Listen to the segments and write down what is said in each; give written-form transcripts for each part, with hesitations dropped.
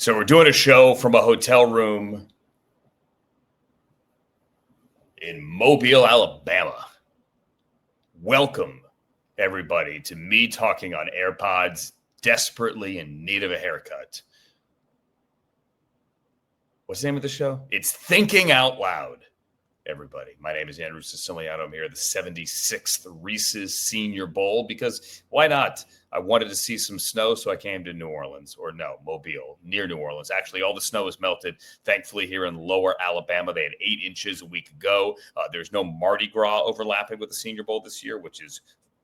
So we're doing a show from a hotel room in Mobile, Alabama. Welcome, everybody, to me talking on AirPods, desperately in need of a haircut. What's the name of the show? It's Thinking Out Loud, everybody. My name is Andrew Siciliano. I'm here at the 76th Reese's Senior Bowl because why not? I wanted to see some snow, so I came to New Orleans, or no, Mobile, near New Orleans. Actually, all the snow is melted. Thankfully, here in lower Alabama, they had 8 inches a week ago. There's no Mardi Gras overlapping with the Senior Bowl this year, which is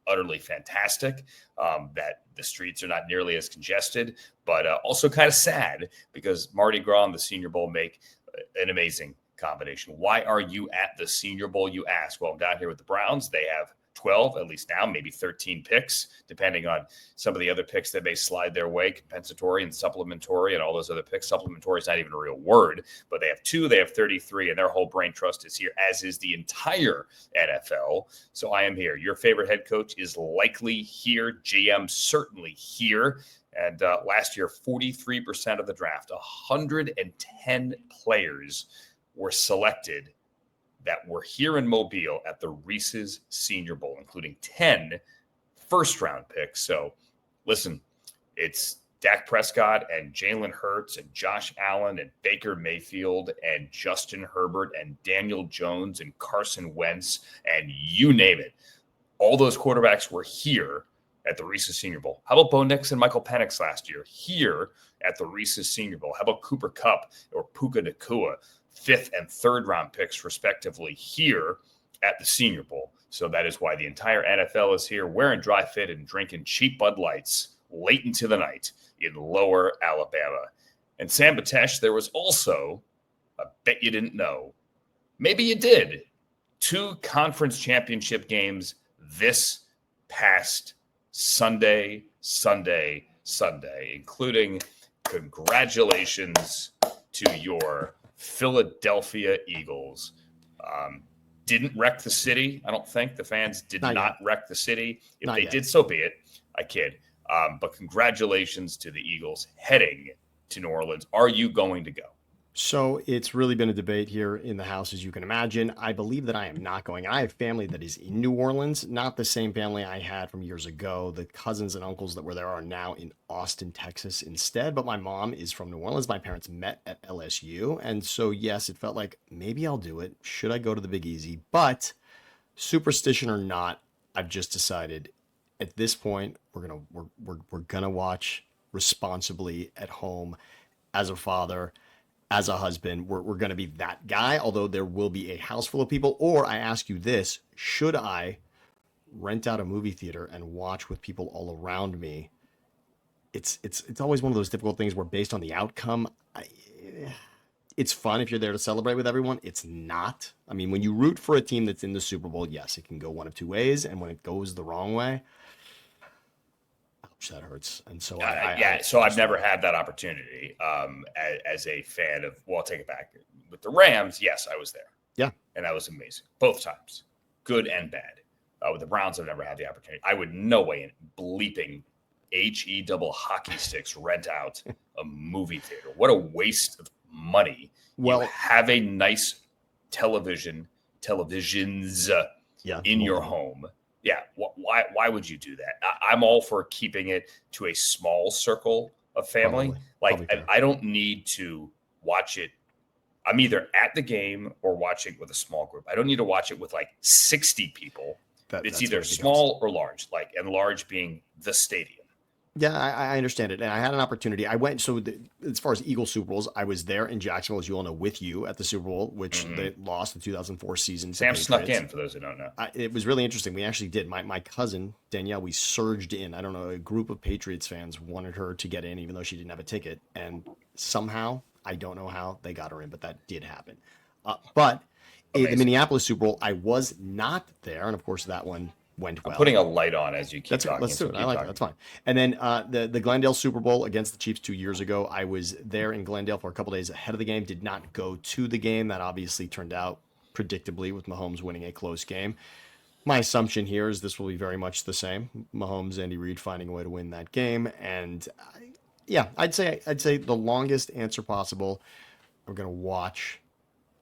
utterly fantastic. That the streets are not nearly as congested, but also kind of sad because Mardi Gras and the Senior Bowl make an amazing combination. Why are you at the Senior Bowl, you ask? Well, I'm down here with the Browns. They have 12, at least now, maybe 13 picks, depending on some of the other picks that may slide their way, compensatory and supplementary and all those other picks. Supplementary is not even a real word, but they have 2, they have 33, and their whole brain trust is here, as is the entire NFL. So I am here. Your favorite head coach is likely here. GM certainly here. And last year, 43% of the draft, 110 players were selected that were here in Mobile at the Reese's Senior Bowl, including 10 first-round picks. So, listen, it's Dak Prescott and Jalen Hurts and Josh Allen and Baker Mayfield and Justin Herbert and Daniel Jones and Carson Wentz and you name it. All those quarterbacks were here at the Reese's Senior Bowl. How about Bo Nix and Michael Penix last year? Here at the Reese's Senior Bowl. How about Cooper Kupp or Puka Nacua? 5th and 3rd round picks, respectively, here at the Senior Bowl. So that is why the entire NFL is here, wearing dry fit and drinking cheap Bud Lights late into the night in lower Alabama. And Sam Betesh, there was also, I bet you didn't know, maybe you did, 2 conference championship games this past Sunday, including congratulations to your Philadelphia Eagles. Didn't wreck the city. I don't think the fans did not wreck the city. If they did, so be it. I kid. But congratulations to the Eagles heading to New Orleans. Are you going to go? So it's really been a debate here in the house, as you can imagine. I believe that I am not going. I have family that is in New Orleans, not the same family I had from years ago. The cousins and uncles that were there are now in Austin, Texas instead. But my mom is from New Orleans. My parents met at LSU. And so, yes, it felt like maybe I'll do it. Should I go to the Big Easy? But superstition or not, I've just decided at this point, we're gonna watch responsibly at home as a father. As a husband, we're going to be that guy, although there will be a house full of people. Or I ask you this, should I rent out a movie theater and watch with people all around me? It's always one of those difficult things where based on the outcome, it's fun if you're there to celebrate with everyone. It's not. I mean, when you root for a team that's in the Super Bowl, yes, it can go one of 2 ways. And when it goes the wrong way, that hurts. And so so I've never had that opportunity as a fan of, well, I'll take it back. With the Rams, yes, I was there. Yeah. And that was amazing. Both times. Good and bad. With the Browns, I've never had the opportunity. I would no way in bleeping HE double hockey sticks rent out a movie theater. What a waste of money. Well, you have a nice televisions in your home. Yeah, why would you do that? I'm all for keeping it to a small circle of family. I don't need to watch it. I'm either at the game or watching with a small group. I don't need to watch it with like 60 people. It's either small or large, and large being the stadium. Yeah, I understand it. And I had an opportunity. I went, as far as Eagles Super Bowls, I was there in Jacksonville, as you all know, with you at the Super Bowl, which they lost the 2004 season. Sam snuck in, for those who don't know. It was really interesting. We actually did. My cousin, Danielle, we surged in. I don't know, a group of Patriots fans wanted her to get in, even though she didn't have a ticket. And somehow, I don't know how they got her in, but that did happen. But the Minneapolis Super Bowl, I was not there. And of course, that one went well. I'm putting a light on as you keep talking. Let's do it. I like that. That's fine. And then the Glendale Super Bowl against the Chiefs 2 years ago, I was there in Glendale for a couple days ahead of the game, did not go to the game. That obviously turned out predictably with Mahomes winning a close game. My assumption here is this will be very much the same. Mahomes, Andy Reid finding a way to win that game. And Yeah, I'd say the longest answer possible. I'm gonna watch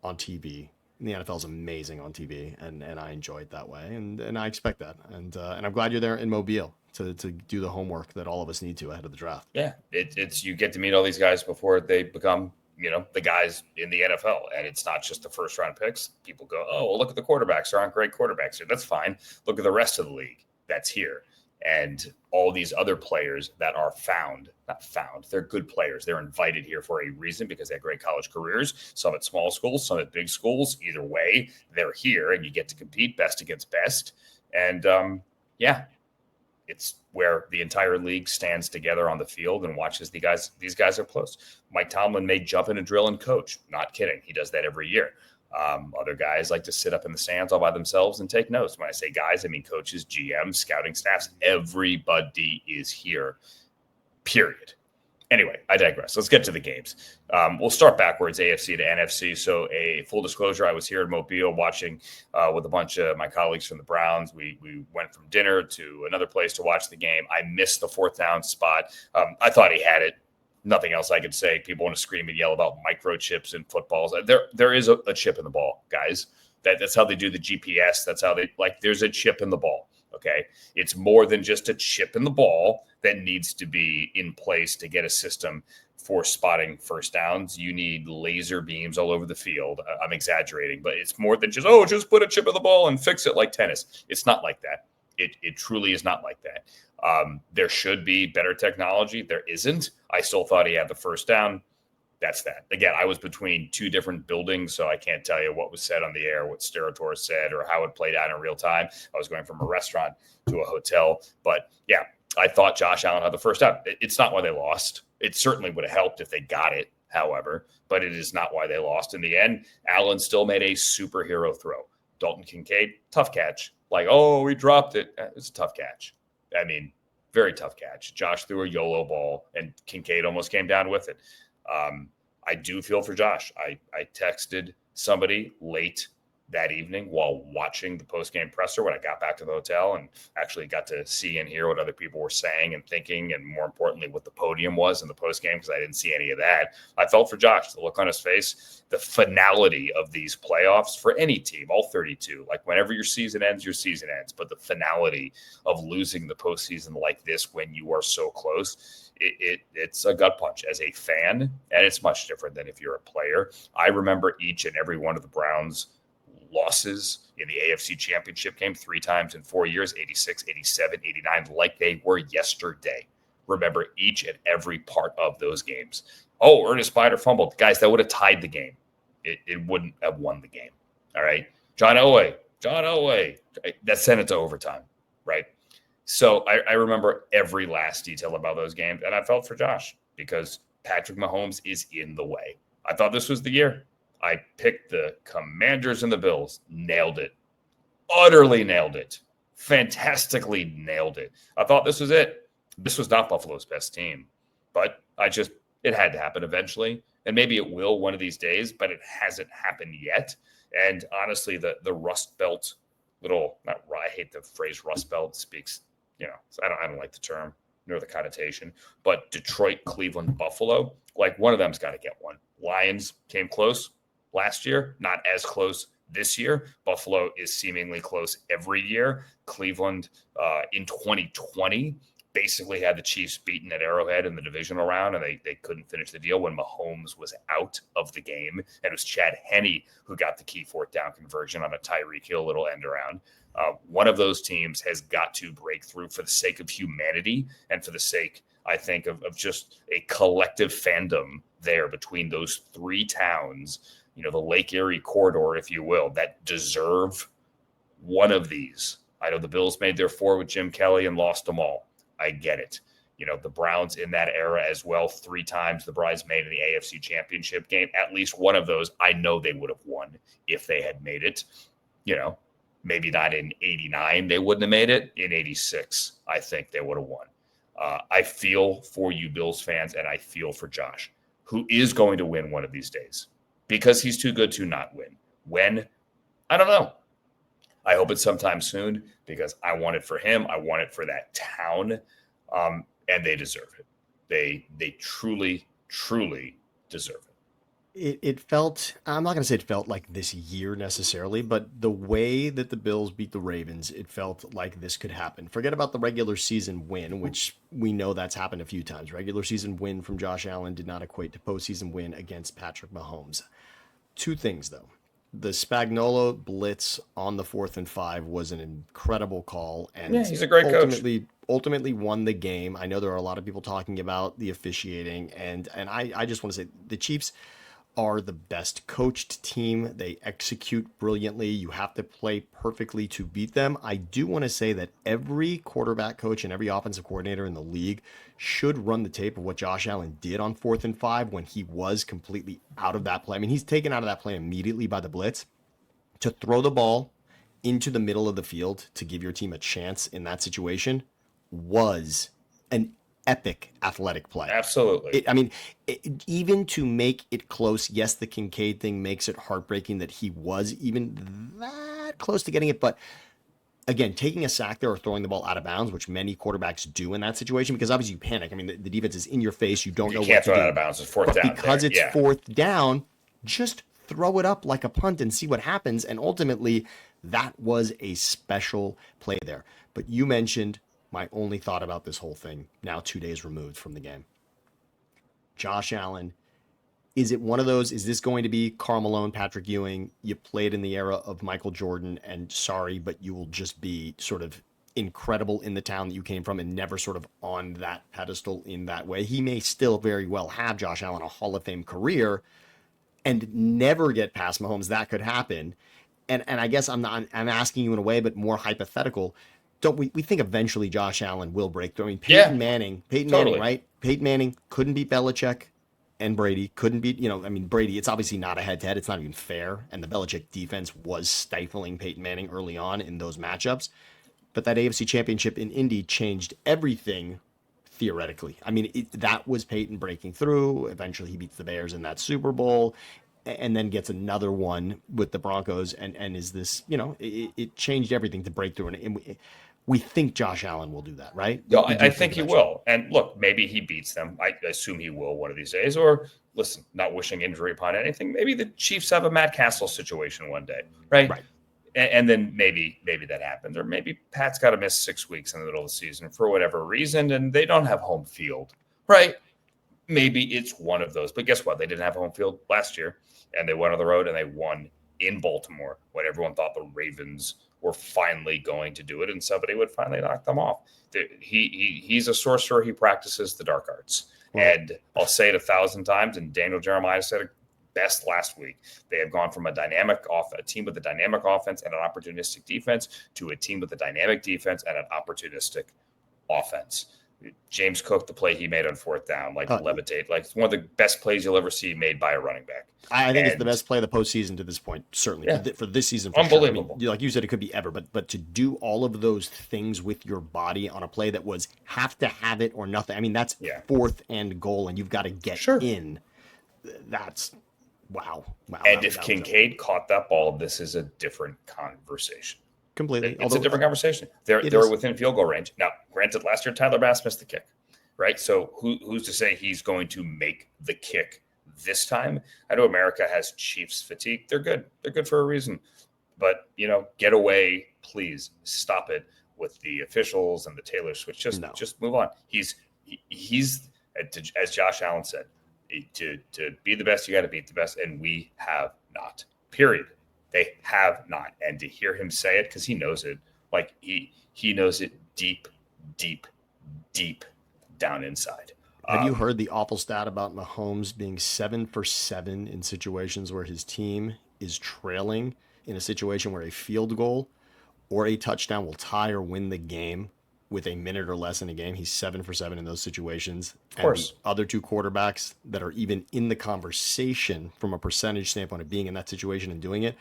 on TV. And the NFL is amazing on TV, and I enjoy it that way, and I expect that, and I'm glad you're there in Mobile to do the homework that all of us need to ahead of the draft. Yeah, it's you get to meet all these guys before they become the guys in the NFL, and it's not just the first round picks. People go, oh, well, look at the quarterbacks. There aren't great quarterbacks here. That's fine. Look at the rest of the league that's here, and all these other players that are not found. They're good players. They're invited here for a reason because they have great college careers. Some at small schools, some at big schools. Either way, they're here, and you get to compete best against best. And yeah, it's where the entire league stands together on the field and watches these guys up close. Mike Tomlin may jump in a drill and coach. Not kidding. He does that every year. Other guys like to sit up in the stands all by themselves and take notes. When I say guys, I mean coaches, GMs, scouting staffs. Everybody is here, period. Anyway, I digress. Let's get to the games. We'll start backwards, AFC to NFC. So, a full disclosure: I was here in Mobile watching with a bunch of my colleagues from the Browns. We went from dinner to another place to watch the game. I missed the fourth down spot. I thought he had it. Nothing else I could say. People want to scream and yell about microchips in footballs. There is a chip in the ball, guys. That's how they do the GPS. That's how they There's a chip in the ball. Okay. It's more than just a chip in the ball that needs to be in place to get a system for spotting first downs. You need laser beams all over the field. I'm exaggerating, but it's more than just put a chip in the ball and fix it like tennis. It's not like that. It truly is not like that. There should be better technology. There isn't. I still thought he had the first down. That's that. Again, I was between two different buildings, so I can't tell you what was said on the air, what Steratore said, or how it played out in real time. I was going from a restaurant to a hotel. But yeah, I thought Josh Allen had the first down. It's not why they lost. It certainly would have helped if they got it, however, but it is not why they lost. In the end, Allen still made a superhero throw. Dalton Kincaid, tough catch. He dropped it. It's a tough catch. I mean, very tough catch. Josh threw a YOLO ball, and Kincaid almost came down with it. I do feel for Josh. I texted somebody late that evening while watching the post-game presser when I got back to the hotel and actually got to see and hear what other people were saying and thinking, and more importantly, what the podium was in the post-game, because I didn't see any of that. I felt for Josh, the look on his face, the finality of these playoffs for any team, all 32. Whenever your season ends, but the finality of losing the postseason like this when you are so close, it's a gut punch as a fan, and it's much different than if you're a player. I remember each and every one of the Browns' losses in the AFC Championship game 3 times in 4 years, 86, 87, 89, like they were yesterday. Remember each and every part of those games. Oh, Ernest Spider fumbled. Guys, that would have tied the game. It wouldn't have won the game. All right. John Elway, that sent it to overtime, right? So I remember every last detail about those games, and I felt for Josh because Patrick Mahomes is in the way. I thought this was the year. I picked the Commanders and the Bills. Nailed it. Utterly nailed it. Fantastically nailed it. I thought this was it. This was not Buffalo's best team, but it had to happen eventually, and maybe it will one of these days, but it hasn't happened yet. And honestly, the Rust Belt I hate the phrase Rust Belt speaks, I don't like the term nor the connotation, but Detroit, Cleveland, Buffalo, one of them's got to get one. Lions came close last year, not as close this year. Buffalo is seemingly close every year. Cleveland in 2020 basically had the Chiefs beaten at Arrowhead in the divisional round, and they couldn't finish the deal when Mahomes was out of the game. And it was Chad Henne who got the key fourth down conversion on a Tyreek Hill little end around. One of those teams has got to break through for the sake of humanity and for the sake, I think, of just a collective fandom there between those 3 towns, the Lake Erie corridor, if you will, that deserve one of these. I know the Bills made their 4 with Jim Kelly and lost them all. I get it. The Browns in that era as well, 3 times the bridesmaid in the AFC Championship game. At least one of those, I know they would have won if they had made it. Maybe not in 89, they wouldn't have made it. In 86, I think they would have won. I feel for you Bills fans, and I feel for Josh, who is going to win one of these days because he's too good to not win. When? I don't know. I hope it's sometime soon because I want it for him. I want it for that town, and they deserve it. They truly, truly deserve it. It felt, I'm not going to say it felt like this year necessarily, but the way that the Bills beat the Ravens, it felt like this could happen. Forget about the regular season win, which we know that's happened a few times. Regular season win from Josh Allen did not equate to postseason win against Patrick Mahomes. Two things, though. The Spagnuolo blitz on the 4th and 5 was an incredible call, and Yeah, he's a great coach. Ultimately won the game. I know there are a lot of people talking about the officiating, and I just want to say the Chiefs are the best coached team. They execute brilliantly. You have to play perfectly to beat them. I do want to say that every quarterback coach and every offensive coordinator in the league should run the tape of what Josh Allen did on 4th and 5 when he was completely out of that play. I mean, he's taken out of that play immediately by the blitz. To throw the ball into the middle of the field to give your team a chance in that situation was an epic athletic play. Absolutely. Even to make it close, yes, the Kincaid thing makes it heartbreaking that he was even that close to getting it. But again, taking a sack there or throwing the ball out of bounds, which many quarterbacks do in that situation, because obviously you panic. I mean, the defense is in your face. You don't know what to do. You can't throw it out of bounds. It's 4th down. Because it's 4th down, just throw it up like a punt and see what happens. And ultimately, that was a special play there. But you mentioned my only thought about this whole thing, now 2 days removed from the game. Josh Allen, is it one of those, is this going to be Karl Malone, Patrick Ewing, you played in the era of Michael Jordan, and sorry, but you will just be sort of incredible in the town that you came from and never sort of on that pedestal in that way? He may still very well have, Josh Allen, a Hall of Fame career and never get past Mahomes. That could happen. And I guess I'm asking you in a way, but more hypothetical. Don't we think eventually Josh Allen will break through? I mean, Peyton Manning, right? Peyton Manning couldn't beat Belichick and Brady, couldn't beat, Brady, it's obviously not a head-to-head. It's not even fair. And the Belichick defense was stifling Peyton Manning early on in those matchups. But that AFC Championship in Indy changed everything theoretically. I mean, that was Peyton breaking through. Eventually he beats the Bears in that Super Bowl and then gets another one with the Broncos and is this, it changed everything to break through. And we think Josh Allen will do that, right? No, I think he will. And look, maybe he beats them. I assume he will one of these days. Or listen, not wishing injury upon anything. Maybe the Chiefs have a Matt Castle situation one day, right? And then maybe that happens. Or maybe Pat's got to miss 6 weeks in the middle of the season for whatever reason, and they don't have home field, right? Maybe it's one of those. But guess what? They didn't have home field last year, and they went on the road, and they won in Baltimore when everyone thought the Ravens were finally going to do it, and somebody would finally knock them off. He's a sorcerer. He practices the dark arts. And I'll say it 1,000 times, and Daniel Jeremiah said it best last week. They have gone from a team with a dynamic offense and an opportunistic defense to a team with a dynamic defense and an opportunistic offense. James Cook, the play he made on 4th down, levitate, it's one of the best plays you'll ever see made by a running back. I think it's the best play of the postseason to this point, certainly for this season. Unbelievable. Sure. Like you said, it could be ever, but to do all of those things with your body on a play that was have to have it or nothing. I mean, that's 4th and goal, and you've got to get in. That's wow. And if Kincaid caught that ball, this is a different conversation. Completely. It's a different conversation. They're within field goal range. Now, granted, last year Tyler Bass missed the kick, right? So who's to say he's going to make the kick this time? I know America has Chiefs fatigue. They're good. They're good for a reason. But, get away, please. Stop it with the officials and the Taylor switch. Just move on. He's as Josh Allen said, to be the best, you got to beat the best, and we have not. Period. They have not. And to hear him say it, because he knows it, he knows it deep, deep, deep down inside. Have you heard the awful stat about Mahomes being 7 for 7 in situations where his team is trailing in a situation where a field goal or a touchdown will tie or win the game with a minute or less in a game? He's 7 for 7 in those situations. Of course. And the other two quarterbacks that are even in the conversation from a percentage standpoint of being in that situation and doing it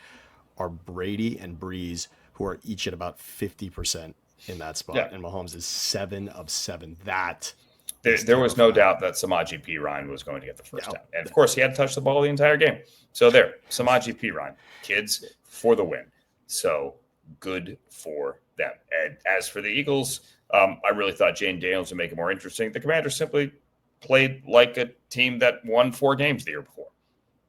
are Brady and Breeze, who are each at about 50% in that spot. Yeah. And Mahomes is 7 of 7. There was no doubt that Samaje Perine was going to get the first down. And of course, he had to touch the ball the entire game. So there, Samaje Perine, kids for the win. So good for them. And as for the Eagles, I really thought Jane Daniels would make it more interesting. The Commanders simply played like a team that won 4 games the year before.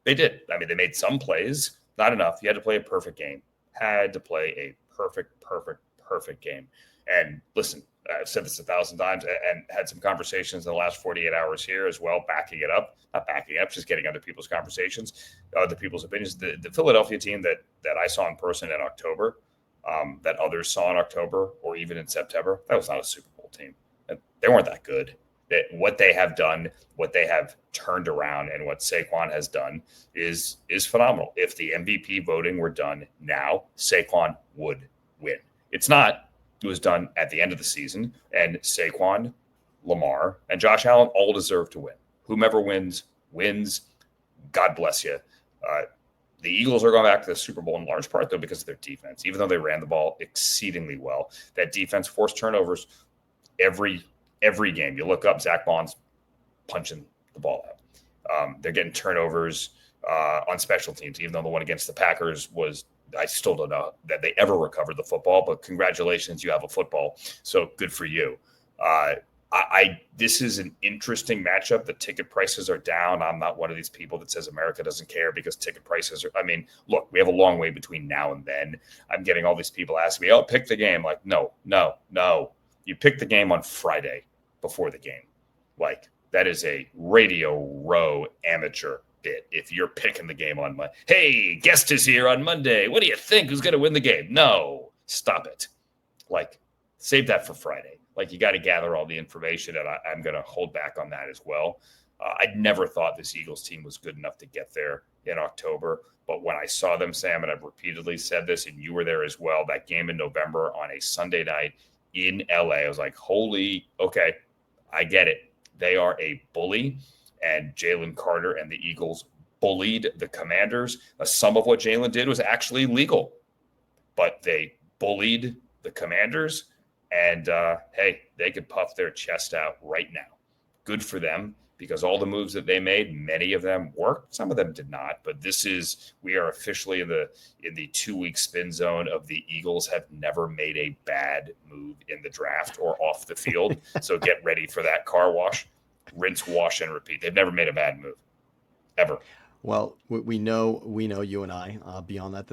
They did. I mean, they made some plays, not enough. You had to play a perfect game. Had to play a perfect game. And listen, I've said this 1,000 times and had some conversations in the last 48 hours here as well, backing it up. Not backing up, just getting other people's conversations, other people's opinions. The Philadelphia team that I saw in person in October, that others saw in October or even in September, that was not a Super Bowl team. They weren't that good. What they have done, what they have turned around, and what Saquon has done is phenomenal. If the MVP voting were done now, Saquon would win. It's not. It was done at the end of the season, and Saquon, Lamar, and Josh Allen all deserve to win. Whomever wins. God bless you. The Eagles are going back to the Super Bowl in large part, though, because of their defense. Even though they ran the ball exceedingly well, that defense forced turnovers every game. You look up, Zach Bond's punching the ball out. They're getting turnovers on special teams, even though the one against the Packers was, I still don't know that they ever recovered the football, but congratulations, you have a football. So good for you. This is an interesting matchup. The ticket prices are down. I'm not one of these people that says America doesn't care because ticket prices are, I mean, look, we have a long way between now and then. I'm getting all these people asking me, pick the game. Like, no. You pick the game on Friday before the game. Like, that is a Radio Row amateur bit. If you're picking the game on Monday, hey, guest is here on Monday. What do you think? Who's going to win the game? No, stop it. Like, save that for Friday. Like, you got to gather all the information, and I'm going to hold back on that as well. I never thought this Eagles team was good enough to get there in October. But when I saw them, Sam, and I've repeatedly said this, and you were there as well, that game in November on a Sunday night in LA, I was like, okay, I get it. They are a bully, and Jalen Carter and the Eagles bullied the Commanders. Some of what Jalen did was actually legal, but they bullied the Commanders, and hey, they could puff their chest out right now. Good for them, because all the moves that they made, many of them worked. Some of them did not, but we are officially in the 2-week spin zone of the Eagles have never made a bad move in the draft or off the field. So get ready for that car wash, rinse, wash, and repeat. They've never made a bad move, ever. Well, we know you and I beyond that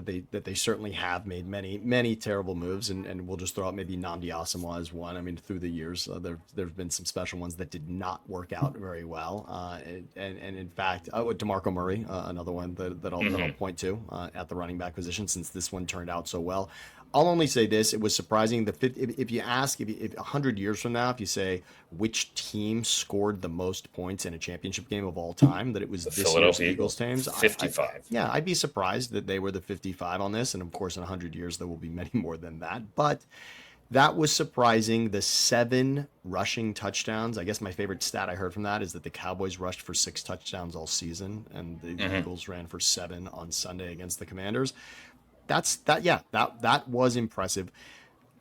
they certainly have made many terrible moves, and we'll just throw out maybe Nnamdi Asomugha as one. I mean, through the years, there've been some special ones that did not work out very well, and in fact, DeMarco Murray, another one that I'll point to at the running back position, since this one turned out so well. I'll only say this: it was surprising. If you ask, if 100 years from now, if you say which team scored the most points in a championship game of all time, that it was this year's Eagles teams. 55. I'd be surprised that they were the 55 on this. And of course, in 100 years, there will be many more than that. But that was surprising. The 7 rushing touchdowns. I guess my favorite stat I heard from that is that the Cowboys rushed for 6 touchdowns all season, and the Eagles ran for 7 on Sunday against the Commanders. That was impressive.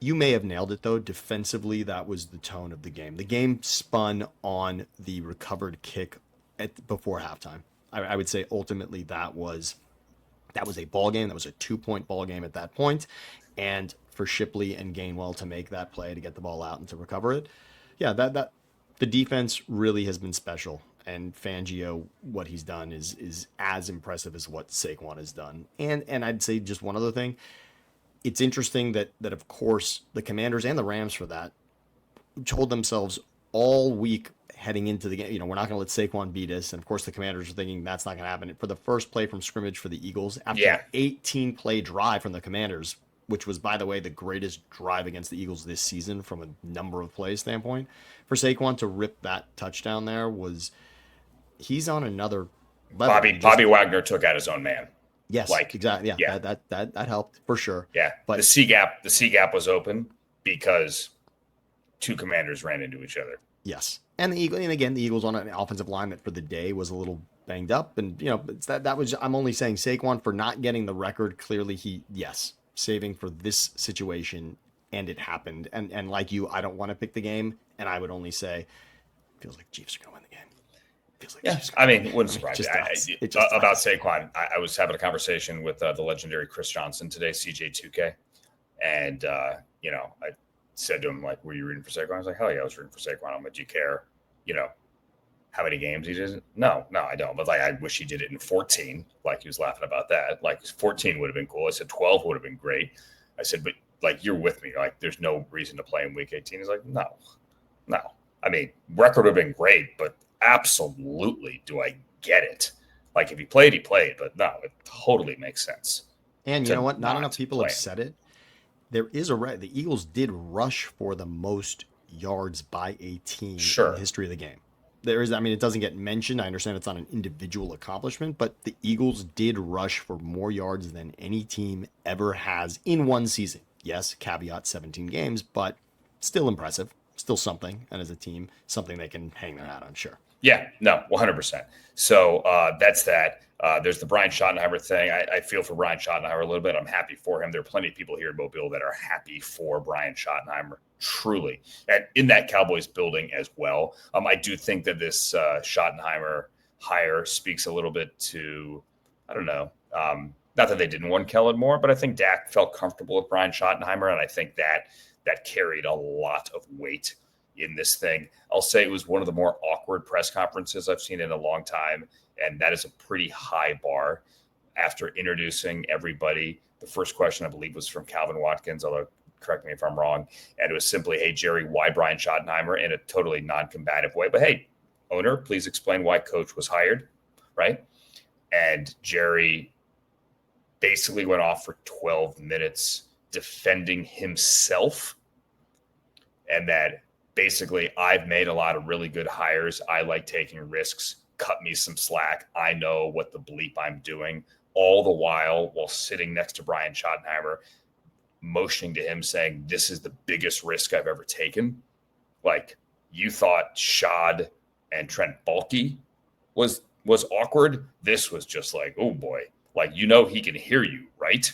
You may have nailed it, though. Defensively, that was the tone of the game. The game spun on the recovered kick before halftime. I would say ultimately that was a ball game. That was a 2-point ball game at that point. And for Shipley and Gainwell to make that play to get the ball out and to recover it, that the defense really has been special. And Fangio, what he's done is as impressive as what Saquon has done. And I'd say just one other thing. It's interesting that of course the Commanders and the Rams for that told themselves all week heading into the game, we're not going to let Saquon beat us. And of course the Commanders are thinking that's not going to happen. For the first play from scrimmage for the Eagles, after an 18-play drive from the Commanders, which was, by the way, the greatest drive against the Eagles this season from a number of plays standpoint, for Saquon to rip that touchdown there he's on another level. Bobby Wagner took out his own man. Yes, exactly. Yeah. That helped for sure. Yeah. But the C gap was open because 2 Commanders ran into each other. Yes. And the Eagles on an offensive line that for the day was a little banged up. And I'm only saying Saquon for not getting the record. Clearly saving for this situation, and it happened. And like you, I don't want to pick the game, and I would only say feels like Chiefs are going to win the game. It wouldn't surprise me. About Saquon, I was having a conversation with the legendary Chris Johnson today, CJ2K, and I said to him, like, "Were you rooting for Saquon?" I was like, "Hell yeah, I was rooting for Saquon." I'm like, "Do you care? how many games he did? No, I don't. But like, I wish he did it in 14. Like he was laughing about that. Like 14 would have been cool. I said 12 would have been great. I said, but like you're with me. Like there's no reason to play in week 18. He's like, no. I mean, record would have been great, but absolutely, do I get it? Like if he played, he played. But no, it totally makes sense. And you know what? Not enough people have him. said it. There is the Eagles did rush for the most yards by a team in the history of the game. There is, I mean, it doesn't get mentioned. I understand it's not an individual accomplishment, but the Eagles did rush for more yards than any team ever has in one season. Yes, caveat 17 games, but still impressive, still something. And as a team, something they can hang their hat on, sure. Yeah, no, 100%. So that's that. There's the Brian Schottenheimer thing. I feel for Brian Schottenheimer a little bit. I'm happy for him. There are plenty of people here in Mobile that are happy for Brian Schottenheimer, truly, and in that Cowboys building as well. I do think that this Schottenheimer hire speaks a little bit to, I don't know, not that they didn't want Kellen Moore, but I think Dak felt comfortable with Brian Schottenheimer, and I think that carried a lot of weight in this thing. I'll say it was one of the more awkward press conferences I've seen in a long time. And that is a pretty high bar. After introducing everybody, the first question I believe was from Calvin Watkins, although correct me if I'm wrong. And it was simply, hey, Jerry, why Brian Schottenheimer, in a totally non-combative way. But hey, owner, please explain why coach was hired, right? And Jerry basically went off for 12 minutes defending himself, and that basically, I've made a lot of really good hires. I like taking risks. Cut me some slack. I know what the bleep I'm doing. All the while sitting next to Brian Schottenheimer, motioning to him, saying, this is the biggest risk I've ever taken. Like, you thought Shad and Trent Baalke was awkward. This was just like, oh boy. Like, he can hear you, right?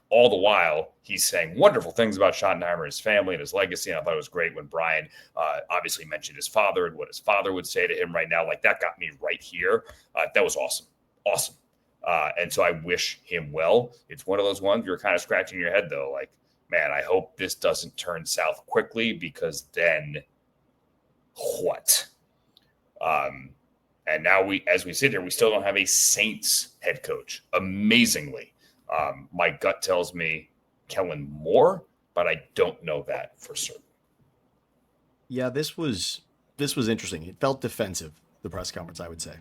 All the while, he's saying wonderful things about Schottenheimer, his family, and his legacy. And I thought it was great when Brian obviously mentioned his father and what his father would say to him right now. Like, that got me right here. That was awesome. Awesome. And so I wish him well. It's one of those ones you're kind of scratching your head, though. Like, man, I hope this doesn't turn south quickly, because then what? And now as we sit here, we still don't have a Saints head coach, amazingly. My gut tells me Kellen Moore, but I don't know that for certain. Yeah, this was interesting. It felt defensive, the press conference, I would say.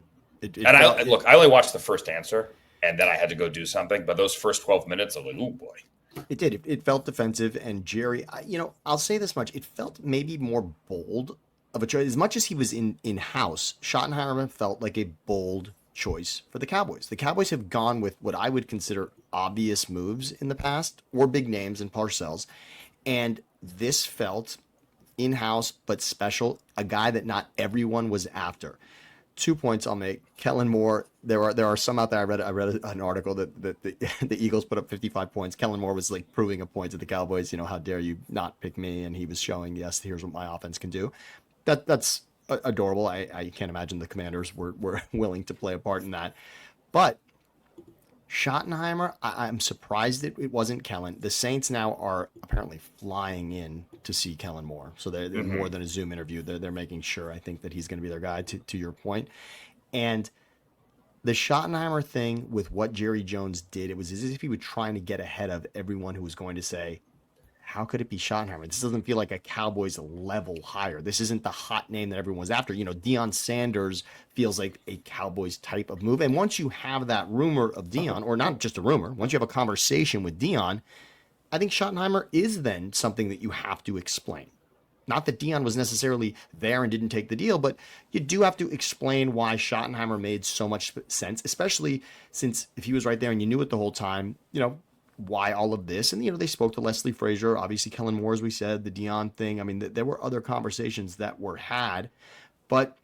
I only watched the first answer, and then I had to go do something. But those first 12 minutes, I was like, oh boy. It did. It felt defensive. And Jerry, I'll say this much. It felt maybe more bold of a choice. As much as he was in-house, Schottenheimer felt like a bold choice for the Cowboys. The Cowboys have gone with what I would consider obvious moves in the past, or big names in Parcells. And this felt in-house, but special, a guy that not everyone was after. 2 points I'll make. Kellen Moore, there are some out there. I read an article that the Eagles put up 55 points. Kellen Moore was like proving a point to the Cowboys. How dare you not pick me? And he was showing, yes, here's what my offense can do. That's adorable. I can't imagine the Commanders were willing to play a part in that. But Schottenheimer, I'm surprised it wasn't Kellen. The Saints now are apparently flying in to see Kellen Moore. So they're more than a Zoom interview. They're making sure, I think, that he's going to be their guy, to your point. And the Schottenheimer thing with what Jerry Jones did, it was as if he was trying to get ahead of everyone who was going to say, how could it be Schottenheimer? This doesn't feel like a Cowboys level hire. This isn't the hot name that everyone's after. Deion Sanders feels like a Cowboys type of move. And once you have that rumor of Deion, or not just a rumor, once you have a conversation with Deion, I think Schottenheimer is then something that you have to explain. Not that Deion was necessarily there and didn't take the deal, but you do have to explain why Schottenheimer made so much sense, especially since if he was right there and you knew it the whole time, why all of this. And, they spoke to Leslie Frazier, obviously Kellen Moore, as we said, the Deion thing. I mean, there were other conversations that were had, but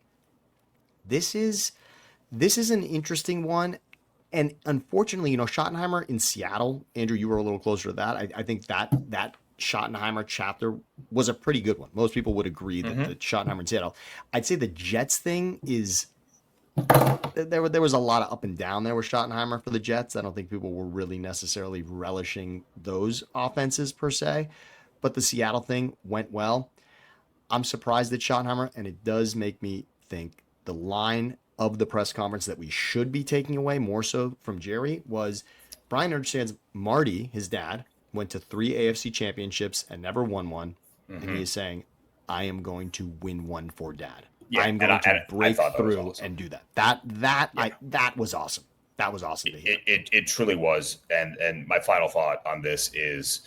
this is an interesting one. And unfortunately, Schottenheimer in Seattle, Andrew, you were a little closer to that. I think that Schottenheimer chapter was a pretty good one. Most people would agree that the Schottenheimer in Seattle. I'd say the Jets thing is, there was a lot of up and down there with Schottenheimer for the Jets. I don't think people were really necessarily relishing those offenses per se, but the Seattle thing went well. I'm surprised at Schottenheimer, and it does make me think the line of the press conference that we should be taking away more so from Jerry was Brian understands Marty, his dad, went to 3 AFC championships and never won one. And he is saying, I am going to win one for dad. Yeah, I'm going to break thought that was through awesome. and do that. That was awesome. That was awesome to hear. It truly was. And my final thought on this is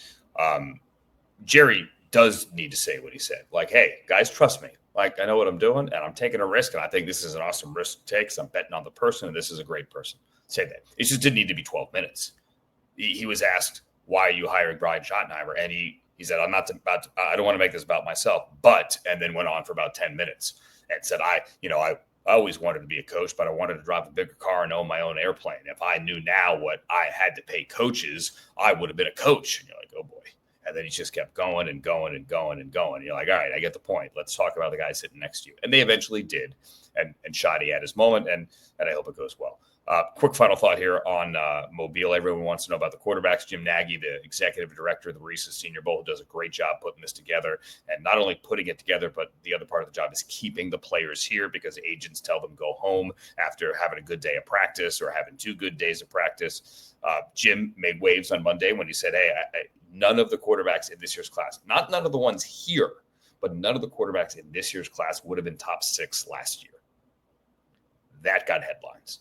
Jerry does need to say what he said. Like, hey, guys, trust me. Like, I know what I'm doing, and I'm taking a risk, and I think this is an awesome risk to take because I'm betting on the person, and this is a great person. Say that. It just didn't need to be 12 minutes. He was asked, why are you hiring Brian Schottenheimer? And he said, I don't want to make this about myself, but, and then went on for about 10 minutes and said, I always wanted to be a coach, but I wanted to drive a bigger car and own my own airplane. If I knew now what I had to pay coaches, I would have been a coach. And you're like, oh boy. And then he just kept going and going and going and going. You're like, all right, I get the point. Let's talk about the guy sitting next to you. And they eventually did. And Shotty had his moment, and I hope it goes well. Quick final thought here on Mobile. Everyone wants to know about the quarterbacks. Jim Nagy, the executive director of the Reese's Senior Bowl, does a great job putting this together. And not only putting it together, but the other part of the job is keeping the players here because agents tell them go home after having a good day of practice or having 2 good days of practice. Jim made waves on Monday when he said, hey, none of the quarterbacks in this year's class, not none of the ones here, but none of the quarterbacks in this year's class would have been top 6 last year. That got headlines.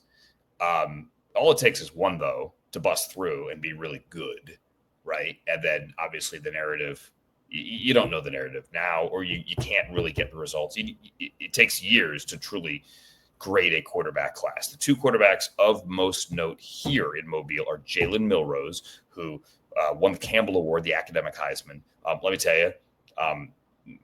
All it takes is one, though, to bust through and be really good, right? And then, obviously, the narrative, you don't know the narrative now, or you can't really get the results. It takes years to truly grade a quarterback class. The 2 quarterbacks of most note here in Mobile are Jalen Milrose, who won the Campbell Award, the academic Heisman. Let me tell you,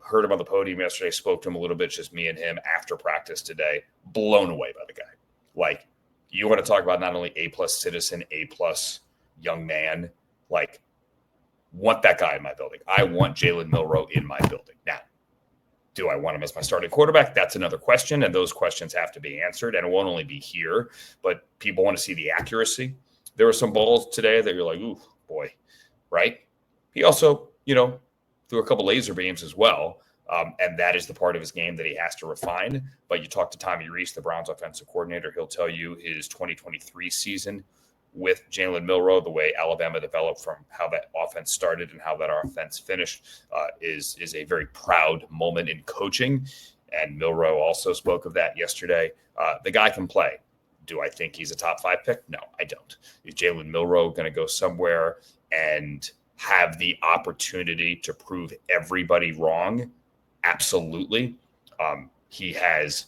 heard him on the podium yesterday, spoke to him a little bit, just me and him after practice today. Blown away by the guy. Like, you want to talk about not only A-plus citizen, A-plus young man, like, want that guy in my building. I want Jalen Milroe in my building. Now, do I want him as my starting quarterback? That's another question, and those questions have to be answered, and it won't only be here, but people want to see the accuracy. There were some balls today that you're like, ooh, boy, right? He also, threw a couple laser beams as well. And that is the part of his game that he has to refine. But you talk to Tommy Rees, the Browns offensive coordinator, he'll tell you his 2023 season with Jalen Milroe, the way Alabama developed from how that offense started and how that offense finished is a very proud moment in coaching. And Milroe also spoke of that yesterday. The guy can play. Do I think he's a top 5 pick? No, I don't. Is Jalen Milroe going to go somewhere and have the opportunity to prove everybody wrong? Absolutely. He has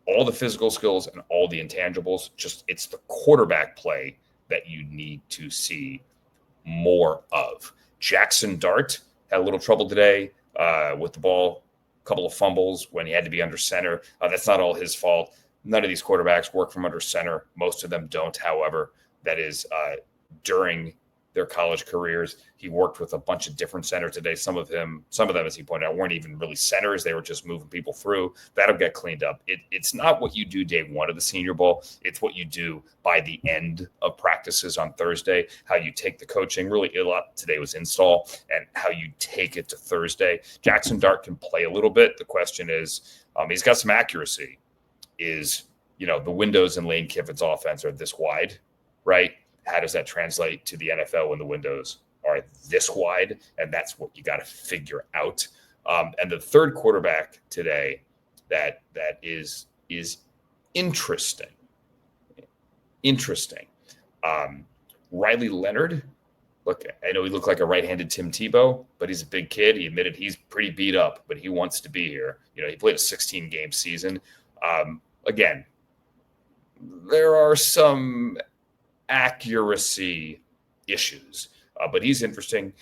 all the physical skills and all the intangibles. Just it's the quarterback play that you need to see more of. Jackson Dart had a little trouble today with the ball, a couple of fumbles when he had to be under center. That's not all his fault. None of these quarterbacks work from under center. Most of them don't, however. That is during their college careers. He worked with a bunch of different centers today. Some of them, as he pointed out, weren't even really centers. They were just moving people through. That'll get cleaned up. It's not what you do day 1 of the Senior Bowl. It's what you do by the end of practices on Thursday, how you take the coaching. Really, a lot today was install and how you take it to Thursday. Jackson Dart can play a little bit. The question is, he's got some accuracy. The windows in Lane Kiffin's offense are this wide, right? How does that translate to the NFL when the windows are this wide? And that's what you got to figure out. And the third quarterback today that is interesting. Riley Leonard. Look, I know he looked like a right-handed Tim Tebow, but he's a big kid. He admitted he's pretty beat up, but he wants to be here. He played a 16-game season. Again, there are some accuracy issues, but he's interesting.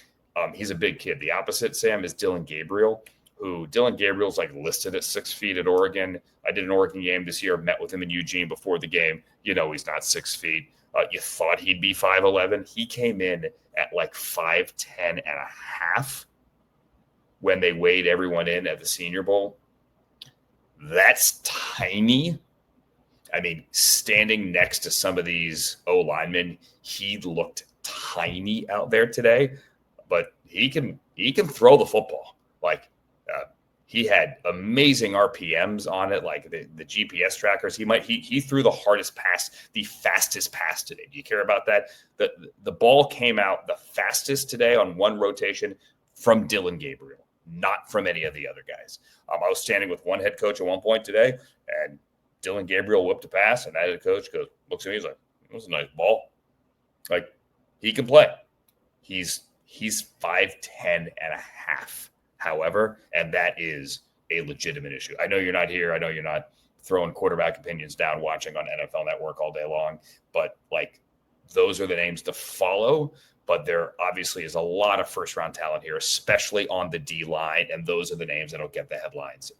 He's a big kid. The opposite, Sam, is Dylan Gabriel's like listed at 6 feet at Oregon. I did an Oregon game this year, met with him in Eugene before the game. He's not 6 feet. You thought he'd be 5'11". He came in at like 5'10 and a half when they weighed everyone in at the Senior Bowl. That's tiny. I mean, standing next to some of these O-linemen, he looked tiny out there today, but he can throw the football. Like He had amazing RPMs on it, like the GPS trackers. He threw the hardest pass, the fastest pass today. Do you care about that? The ball came out the fastest today on one rotation from Dylan Gabriel, not from any of the other guys. I was standing with one head coach at one point today, and Dylan Gabriel whipped a pass, and that head coach looks at me, he's like, "That was a nice ball." Like, he can play. He's 5'10" and a half. However, and that is a legitimate issue. I know you're not here. I know you're not throwing quarterback opinions down, watching on NFL Network all day long, but like, those are the names to follow. But there obviously is a lot of first-round talent here, especially on the D line, and those are the names that'll get the headlines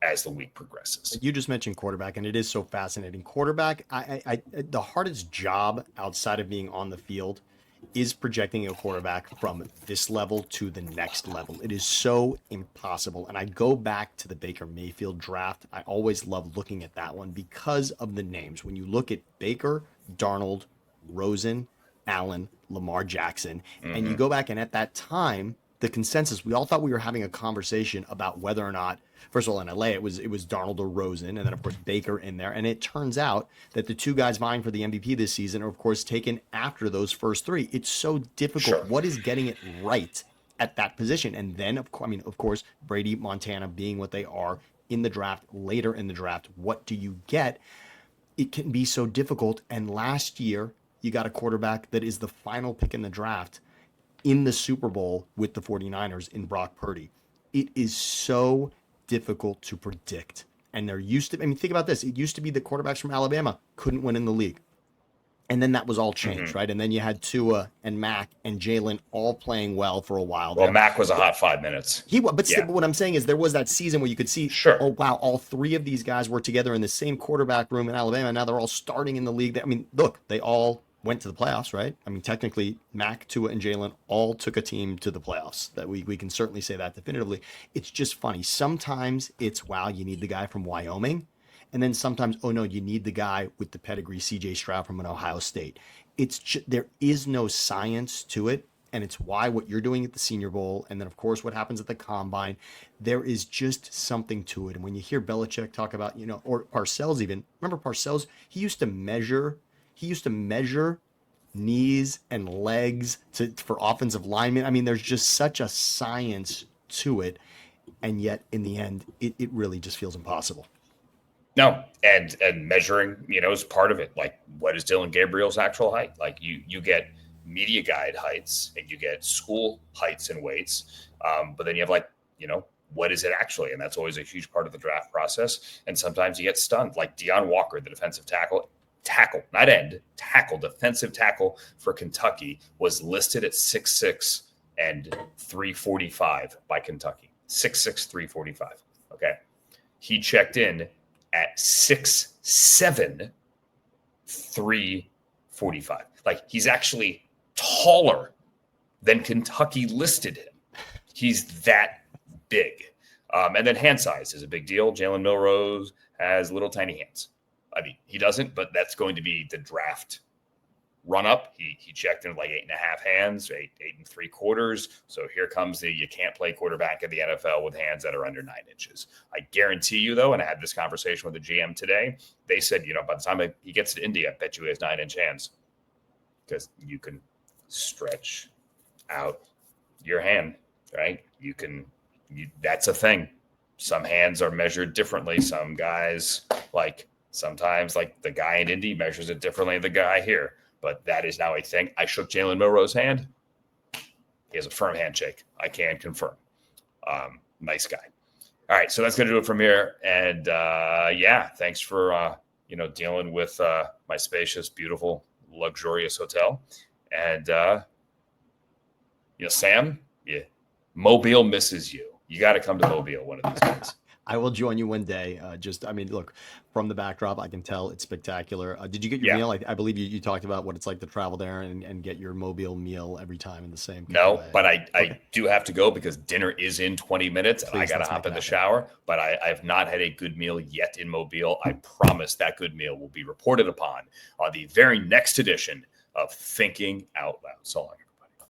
as the week progresses. You just mentioned quarterback, and it is so fascinating. Quarterback, the hardest job outside of being on the field is projecting a quarterback from this level to the next level. It is so impossible. And I go back to the Baker Mayfield draft. I always love looking at that one because of the names. When you look at Baker, Darnold, Rosen, Allen, Lamar Jackson, and you go back, and at that time, the consensus, we all thought we were having a conversation about whether or not, first of all, in LA, it was Darnold or Rosen, and then, of course, Baker in there. And it turns out that the two guys vying for the MVP this season are, of course, taken after those first three. It's so difficult. Sure. What is getting it right at that position? And then, of course, Brady, Montana being what they are in the draft, later in the draft, what do you get? It can be so difficult. And last year, you got a quarterback that is the final pick in the draft in the Super Bowl with the 49ers in Brock Purdy. It is so difficult to predict. And there used to, think about this. It used to be the quarterbacks from Alabama couldn't win in the league. And then that was all changed, right? And then you had Tua and Mac and Jalen all playing well for a while. Well, Mac was a hot 5 minutes. But what I'm saying is there was that season where you could see, oh, wow, all three of these guys were together in the same quarterback room in Alabama. Now they're all starting in the league. Look, they all went to the playoffs, right? Technically, Mac, Tua, and Jalen all took a team to the playoffs. That we can certainly say that definitively. It's just funny. Sometimes it's, wow, you need the guy from Wyoming. And then sometimes, oh, no, you need the guy with the pedigree, C.J. Stroud from an Ohio State. It's just, there is no science to it. And it's why what you're doing at the Senior Bowl, and then, of course, what happens at the Combine, there is just something to it. And when you hear Belichick talk about, or Parcells even, remember Parcells? He used to measure knees and legs for offensive linemen. There's just such a science to it. And yet, in the end, it really just feels impossible. No, and measuring, is part of it. Like, what is Dylan Gabriel's actual height? Like, you get media guide heights and you get school heights and weights. But then you have what is it actually? And that's always a huge part of the draft process. And sometimes you get stunned, like Deion Walker, the defensive tackle, defensive tackle for Kentucky, was listed at 6'6" and 345 by Kentucky. 6'6", 345. Okay. He checked in at 6'7", 345. Like, he's actually taller than Kentucky listed him. He's that big. And then hand size is a big deal. Jalen Milrose has little tiny hands. He doesn't, but that's going to be the draft run-up. He checked in like 8.5 hands, 8 3/4. So here comes you can't play quarterback in the NFL with hands that are under 9 inches. I guarantee you, though, and I had this conversation with the GM today, they said, by the time he gets to Indy, I bet you he has 9-inch hands, because you can stretch out your hand, right? That's a thing. Some hands are measured differently. Some guys, sometimes the guy in Indy measures it differently than the guy here. But that is now a thing. I shook Jalen Milrose's hand. He has a firm handshake. I can confirm. Nice guy. All right, so that's going to do it from here. And, thanks for, dealing with my spacious, beautiful, luxurious hotel. And, Sam, Mobile misses you. You got to come to Mobile one of these days. I will join you one day. Look, from the backdrop, I can tell it's spectacular. Did you get your meal? I believe you talked about what it's like to travel there and get your Mobile meal every time in the same way. No, but I do have to go because dinner is in 20 minutes. And I got to hop in the shower. But I have not had a good meal yet in Mobile. I promise that good meal will be reported upon on the very next edition of Thinking Out Loud. So long.